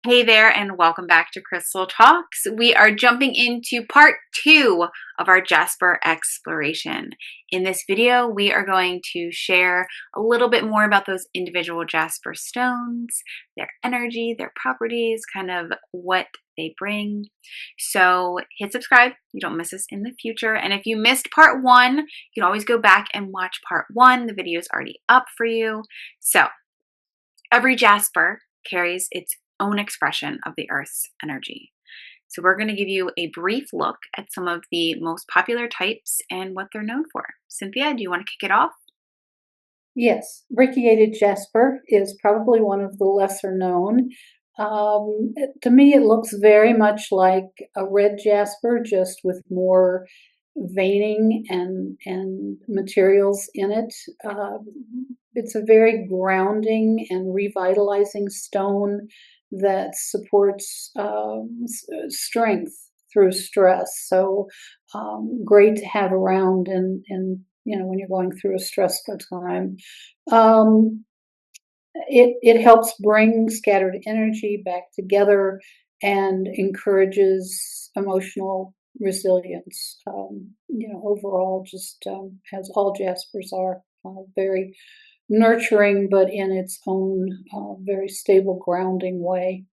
Hey there, and welcome back to Crystal Talks. We are jumping into part 2 of our Jasper exploration. In this video, we are going to share a little bit more about those individual Jasper stones, their energy, their properties, kind of what they bring. So hit subscribe, you don't miss us in the future. And if you missed part 1, you can always go back and watch part 1. The video is already up for you. So every Jasper carries its own expression of the Earth's energy. So we're going to give you a brief look at some of the most popular types and what they're known for. Cynthia, do you want to kick it off? Yes, Brecciated Jasper is probably one of the lesser known. To me, it looks very much like a Red Jasper, just with more veining and materials in it. It's a very grounding and revitalizing stone that supports strength through stress. So great to have around in when you're going through a stressful time. Um, it helps bring scattered energy back together and encourages emotional resilience. Overall, just as all Jaspers are, very nurturing, but in its own very stable, grounding way.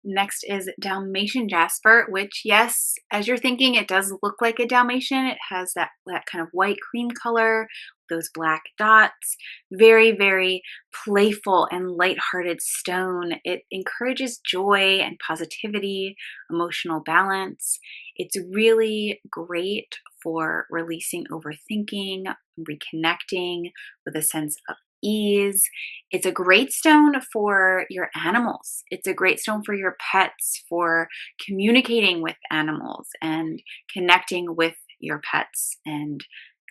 Next is Dalmatian Jasper, which, yes, as you're thinking, it does look like a Dalmatian. It has that kind of white cream color, those black dots. Very, very playful and lighthearted stone. It encourages joy and positivity, emotional balance. It's really great for releasing overthinking, reconnecting with a sense of ease. It's a great stone for your animals. It's a great stone for your pets, for communicating with animals and connecting with your pets and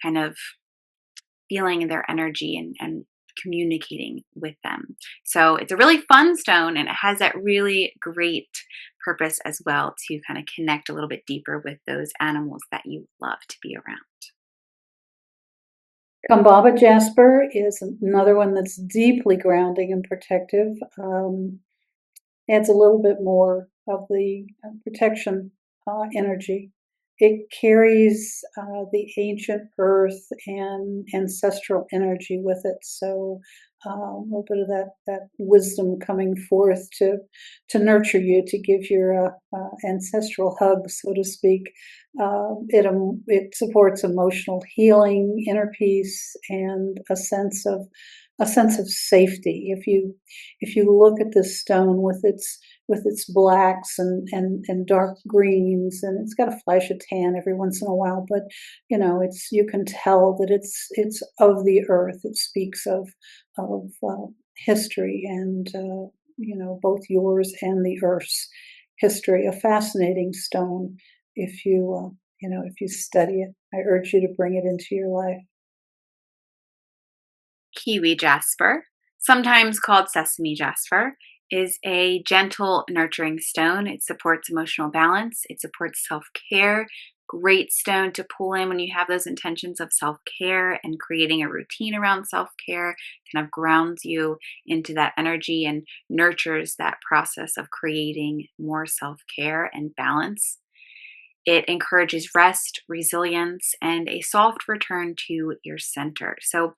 kind of feeling their energy and communicating with them. So it's a really fun stone and it has that really great purpose as well to kind of connect a little bit deeper with those animals that you love to be around. Kambaba Jasper is another one that's deeply grounding and protective. Adds a little bit more of the protection energy. It carries the ancient earth and ancestral energy with it. So a little bit of that wisdom coming forth to nurture you, to give your ancestral hug, so to speak. It supports emotional healing, inner peace, and a sense of safety. If you look at this stone with its blacks and dark greens, and it's got a flash of tan every once in a while, but you can tell that it's of the earth. It speaks of history and both yours and the earth's history. A fascinating stone. If you study it, I urge you to bring it into your life. Kiwi Jasper, sometimes called Sesame Jasper, is a gentle, nurturing stone. It supports emotional balance, it supports self care. Great stone to pull in when you have those intentions of self care and creating a routine around self care, kind of grounds you into that energy and nurtures that process of creating more self care and balance. It encourages rest, resilience, and a soft return to your center. So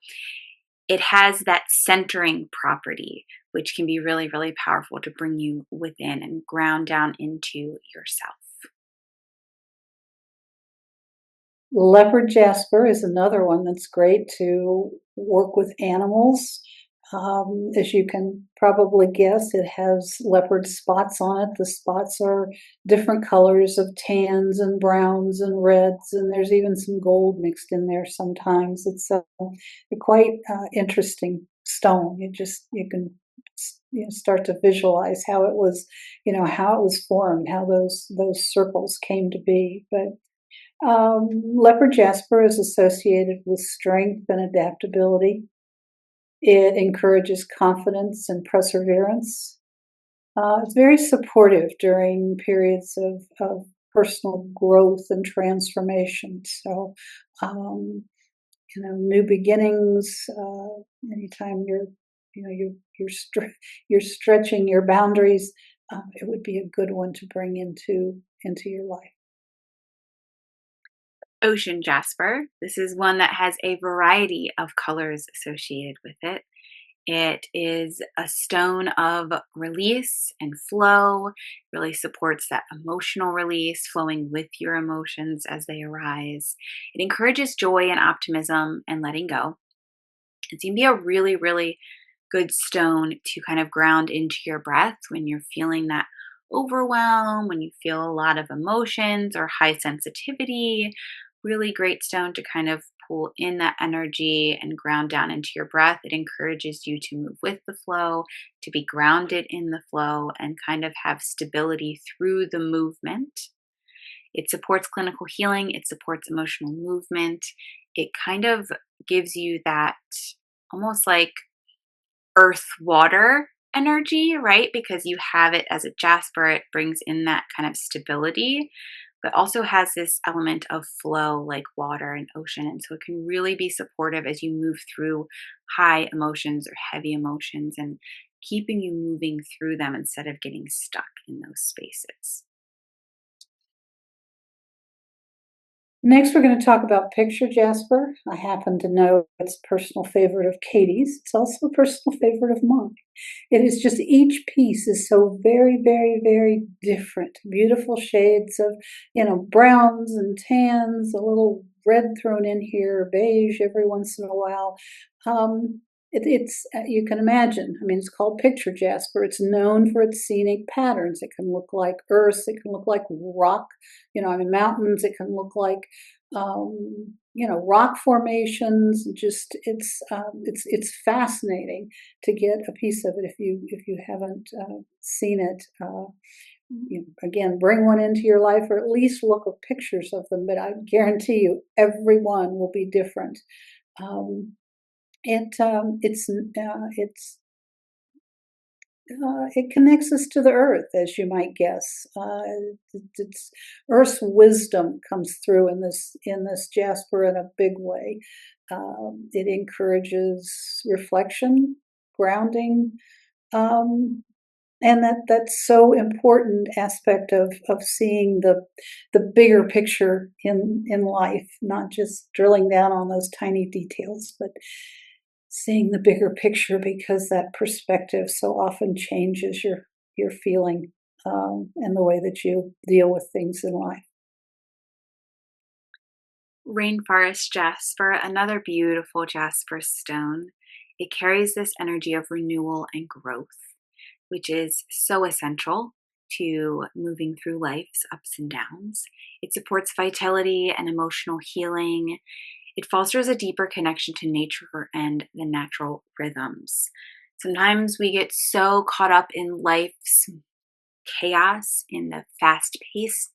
it has that centering property, which can be really, really powerful to bring you within and ground down into yourself. Leopard Jasper is another one that's great to work with animals. As you can probably guess, it has leopard spots on it. The spots are different colors of tans and browns and reds, and there's even some gold mixed in there sometimes. It's a quite interesting stone. You can start to visualize how it was, how it was formed, how those circles came to be. But Leopard Jasper is associated with strength and adaptability. It encourages confidence and perseverance. It's very supportive during periods of personal growth and transformation. So, new beginnings. Anytime you're stretching your boundaries, it would be a good one to bring into your life. Ocean Jasper. This is one that has a variety of colors associated with it. It is a stone of release and flow, really supports that emotional release, flowing with your emotions as they arise. It encourages joy and optimism and letting go. It's going to be a really, really good stone to kind of ground into your breath when you're feeling that overwhelm, when you feel a lot of emotions or high sensitivity. Really great stone to kind of pull in that energy and ground down into your breath. It encourages you to move with the flow, to be grounded in the flow, and kind of have stability through the movement. It supports clinical healing, it supports emotional movement. It kind of gives you that almost like earth water energy, right? Because you have it as a jasper, it brings in that kind of stability, but also has this element of flow like water and ocean. And so it can really be supportive as you move through high emotions or heavy emotions and keeping you moving through them instead of getting stuck in those spaces. Next, we're going to talk about picture jasper. I happen to know it's a personal favorite of Katie's. It's also a personal favorite of mine. It is just each piece is so very, very, very different. Beautiful shades of, browns and tans, a little red thrown in here, beige every once in a while. It's you can imagine. I mean, it's called picture jasper. It's known for its scenic patterns. It can look like earth. It can look like rock. Mountains. It can look like rock formations. Just it's fascinating to get a piece of it if you haven't seen it. Again, bring one into your life, or at least look at pictures of them. But I guarantee you, every one will be different. It connects us to the earth, as you might guess. It's Earth's wisdom comes through in this jasper in a big way. It encourages reflection, grounding, and that's so important aspect of seeing the bigger picture in life, not just drilling down on those tiny details, but seeing the bigger picture, because that perspective so often changes your feeling and the way that you deal with things in life. Rainforest Jasper, another beautiful jasper stone. It carries this energy of renewal and growth, which is so essential to moving through life's ups and downs. It supports vitality and emotional healing. It fosters a deeper connection to nature and the natural rhythms. Sometimes we get so caught up in life's chaos, in the fast paced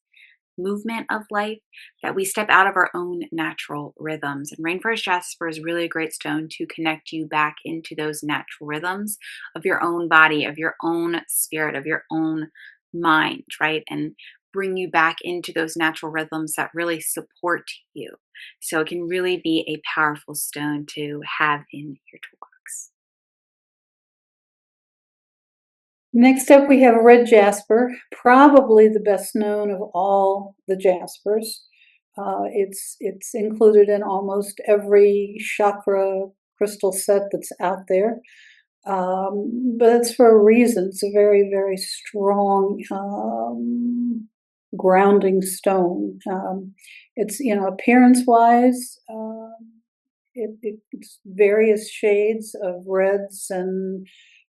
movement of life, that we step out of our own natural rhythms. And Rainforest Jasper is really a great stone to connect you back into those natural rhythms of your own body, of your own spirit, of your own mind, right? And bring you back into those natural rhythms that really support you. So it can really be a powerful stone to have in your toolbox. Next up, we have Red Jasper, probably the best known of all the Jaspers. It's included in almost every chakra crystal set that's out there, but it's for a reason. It's a very, very strong grounding stone. It's appearance-wise. It's various shades of reds and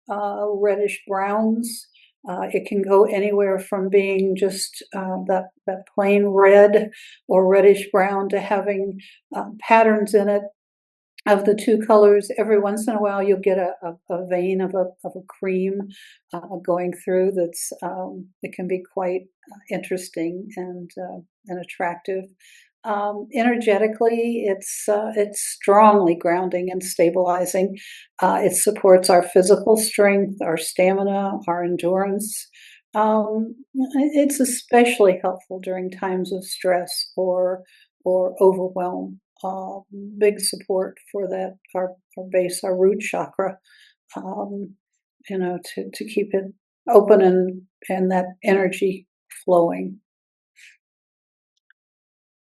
reddish browns. It can go anywhere from being just that plain red or reddish brown to having patterns in it of the two colors. Every once in a while, you'll get a vein of a cream going through. It can be quite interesting and attractive. Energetically, it's strongly grounding and stabilizing. It supports our physical strength, our stamina, our endurance. It's especially helpful during times of stress or overwhelm. Big support for that, our base, our root chakra. to keep it open and that energy flowing.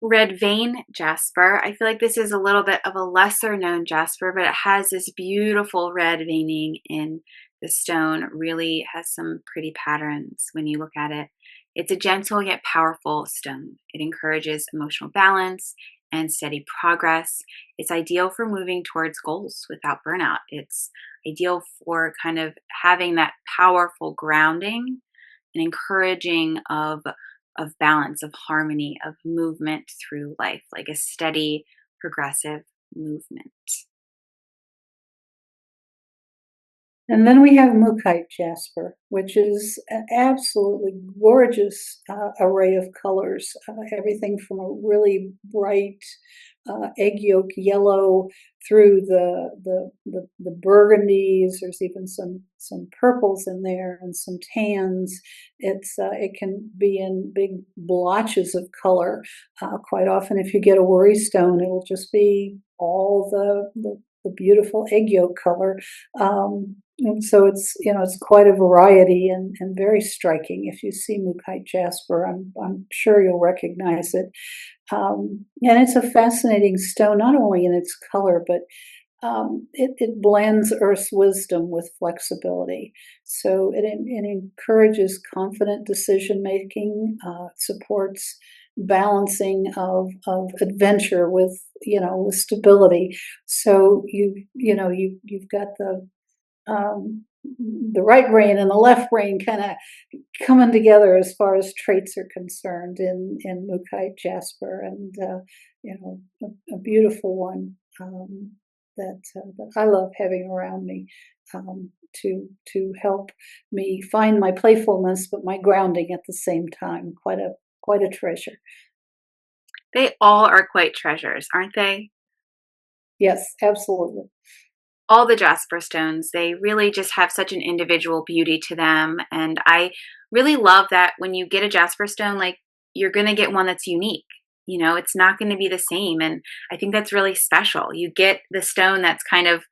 Red vein jasper. I feel like this is a little bit of a lesser known jasper, but it has this beautiful red veining in the stone. Really has some pretty patterns when you look at it. It's a gentle yet powerful stone. It encourages emotional balance and steady progress. It's ideal for moving towards goals without burnout. It's ideal for kind of having that powerful grounding and encouraging of balance, of harmony, of movement through life, like a steady, progressive movement. And then we have Mookaite Jasper, which is an absolutely gorgeous array of colors. Everything from a really bright egg yolk yellow through the burgundies. There's even some purples in there and some tans. It can be in big blotches of color. Quite often, if you get a worry stone, it'll just be all the beautiful egg yolk color. And so it's quite a variety and very striking. If you see Mookaite Jasper, I'm sure you'll recognize it. And it's a fascinating stone, not only in its color, but it blends Earth's wisdom with flexibility. So it encourages confident decision making, supports balancing of adventure with with stability. So you've got the right brain and the left brain kind of coming together as far as traits are concerned in Mookaite Jasper, and a beautiful one that I love having around me, to help me find my playfulness but my grounding at the same time. Quite a treasure. They all are quite treasures, aren't they? Yes, absolutely. All the jasper stones, they really just have such an individual beauty to them. And I really love that when you get a jasper stone, like, you're going to get one that's unique. It's not going to be the same. And I think that's really special. You get the stone that's kind of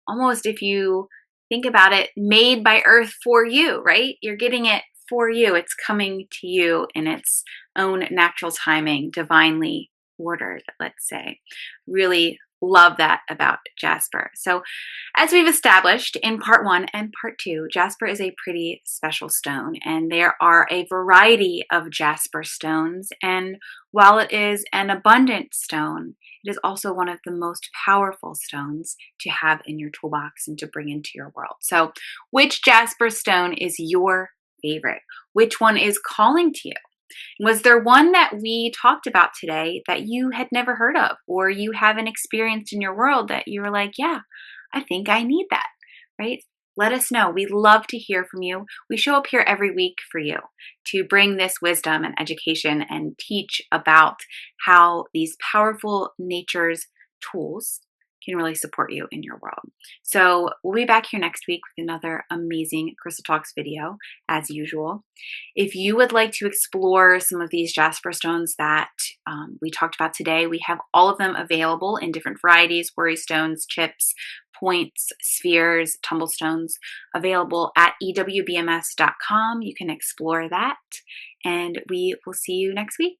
almost, if you think about it, made by Earth for you, right? You're getting it for you. It's coming to you in its own natural timing, divinely ordered, let's say. Really love that about Jasper. So, as we've established in part 1 and part 2, Jasper is a pretty special stone, and there are a variety of Jasper stones. And while it is an abundant stone, it is also one of the most powerful stones to have in your toolbox and to bring into your world. So, which Jasper stone is your favorite? Which one is calling to you? Was there one that we talked about today that you had never heard of, or you haven't experienced in your world that you were like, yeah, I think I need that, right? Let us know. We love to hear from you. We show up here every week for you to bring this wisdom and education and teach about how these powerful nature's tools can really support you in your world. So we'll be back here next week with another amazing Crystal Talks video, as usual. If you would like to explore some of these Jasper stones that we talked about today, we have all of them available in different varieties: worry stones, chips, points, spheres, tumble stones, available at ewbms.com. You can explore that, and we will see you next week.